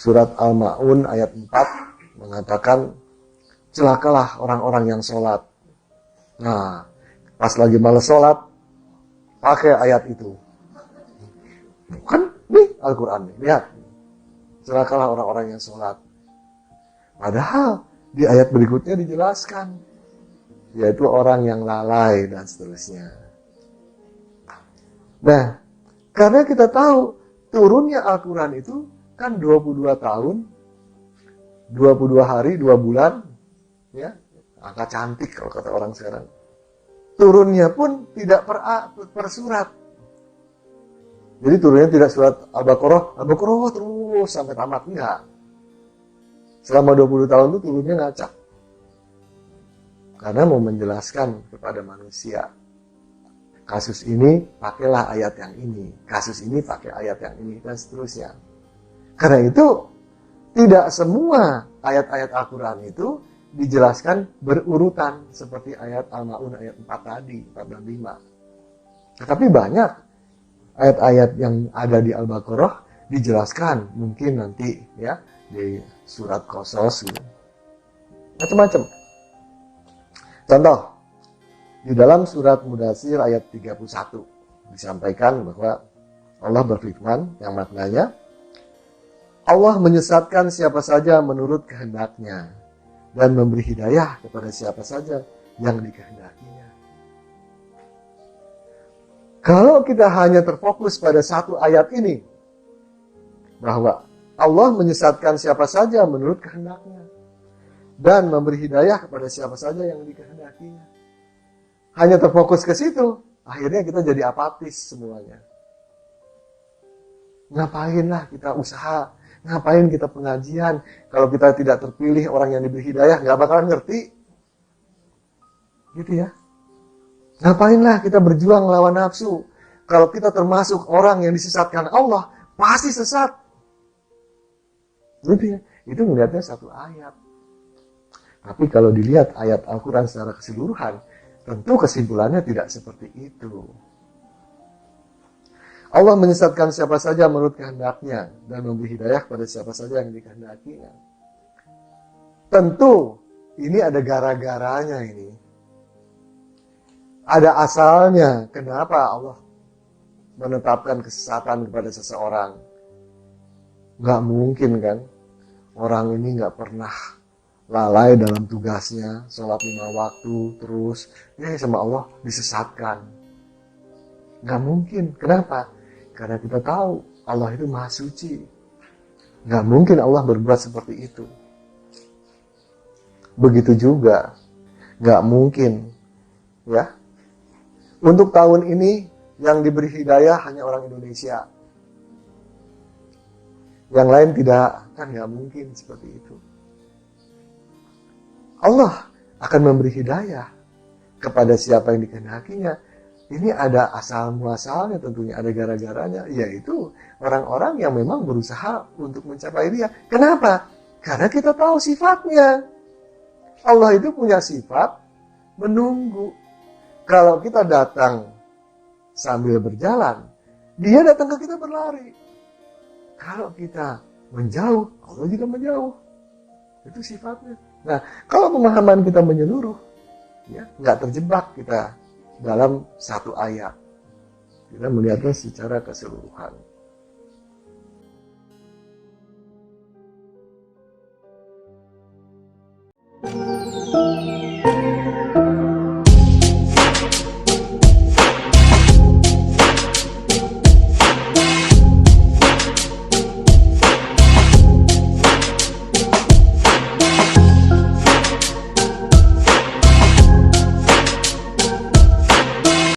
Surat Al-Ma'un ayat 4 mengatakan, celakalah orang-orang yang sholat. Nah, pas lagi malas sholat, pakai ayat itu. Kan nih Al-Quran nih, lihat. Celakalah orang-orang yang sholat. Padahal di ayat berikutnya dijelaskan, yaitu orang yang lalai dan seterusnya. Nah, karena kita tahu turunnya Al-Quran itu kan 22 tahun, 22 hari, 2 bulan, ya, angka cantik kalau kata orang sekarang. Turunnya pun tidak per surat. Jadi turunnya tidak surat Al-Baqarah terus sampai tamat, enggak. Selama 20 tahun itu turunnya ngacak. Karena mau menjelaskan kepada manusia, kasus ini pakailah ayat yang ini, kasus ini pakai ayat yang ini, dan seterusnya. Karena itu, tidak semua ayat-ayat Al-Quran itu dijelaskan berurutan seperti ayat Al-Ma'un ayat 4 tadi, 4 dan 5. Tetapi banyak ayat-ayat yang ada di Al-Baqarah dijelaskan, mungkin nanti ya di surat Qasas gitu. Macam-macam. Contoh, di dalam surat Mudatsir ayat 31 disampaikan bahwa Allah berfirman yang maknanya, Allah menyesatkan siapa saja menurut kehendaknya dan memberi hidayah kepada siapa saja yang dikehendakinya. Kalau kita hanya terfokus pada satu ayat ini, bahwa Allah menyesatkan siapa saja menurut kehendaknya dan memberi hidayah kepada siapa saja yang dikehendakinya, hanya terfokus ke situ, akhirnya kita jadi apatis semuanya. Ngapainlah kita usaha, ngapain kita pengajian, kalau kita tidak terpilih orang yang diberi hidayah, nggak bakalan ngerti. Gitu ya. Ngapainlah kita berjuang melawan nafsu, kalau kita termasuk orang yang disesatkan Allah, pasti sesat. Gitu ya. Itu melihatnya satu ayat. Tapi kalau dilihat ayat Al-Quran secara keseluruhan, tentu kesimpulannya tidak seperti itu. Allah menyesatkan siapa saja menurut kehendaknya dan memberi hidayah kepada siapa saja yang dikehendakinya. Tentu ini ada gara-garanya ini. Ada asalnya kenapa Allah menetapkan kesesatan kepada seseorang. Gak mungkin kan orang ini gak pernah lalai dalam tugasnya, sholat 5 waktu terus, sama Allah disesatkan. Gak mungkin. Kenapa? Karena kita tahu Allah itu maha suci. Gak mungkin Allah berbuat seperti itu. Begitu juga, gak mungkin, ya. Untuk tahun ini yang diberi hidayah hanya orang Indonesia. Yang lain tidak, kan gak mungkin seperti itu. Allah akan memberi hidayah kepada siapa yang dikehendakinya. Ini ada asal muasalnya tentunya, ada gara-garanya, yaitu orang-orang yang memang berusaha untuk mencapai dia. Kenapa? Karena kita tahu sifatnya. Allah itu punya sifat menunggu. Kalau kita datang sambil berjalan, dia datang ke kita berlari. Kalau kita menjauh, Allah juga menjauh. Itu sifatnya. Nah, kalau pemahaman kita menyeluruh, ya, nggak terjebak kita dalam satu ayat. Kita melihatnya secara keseluruhan.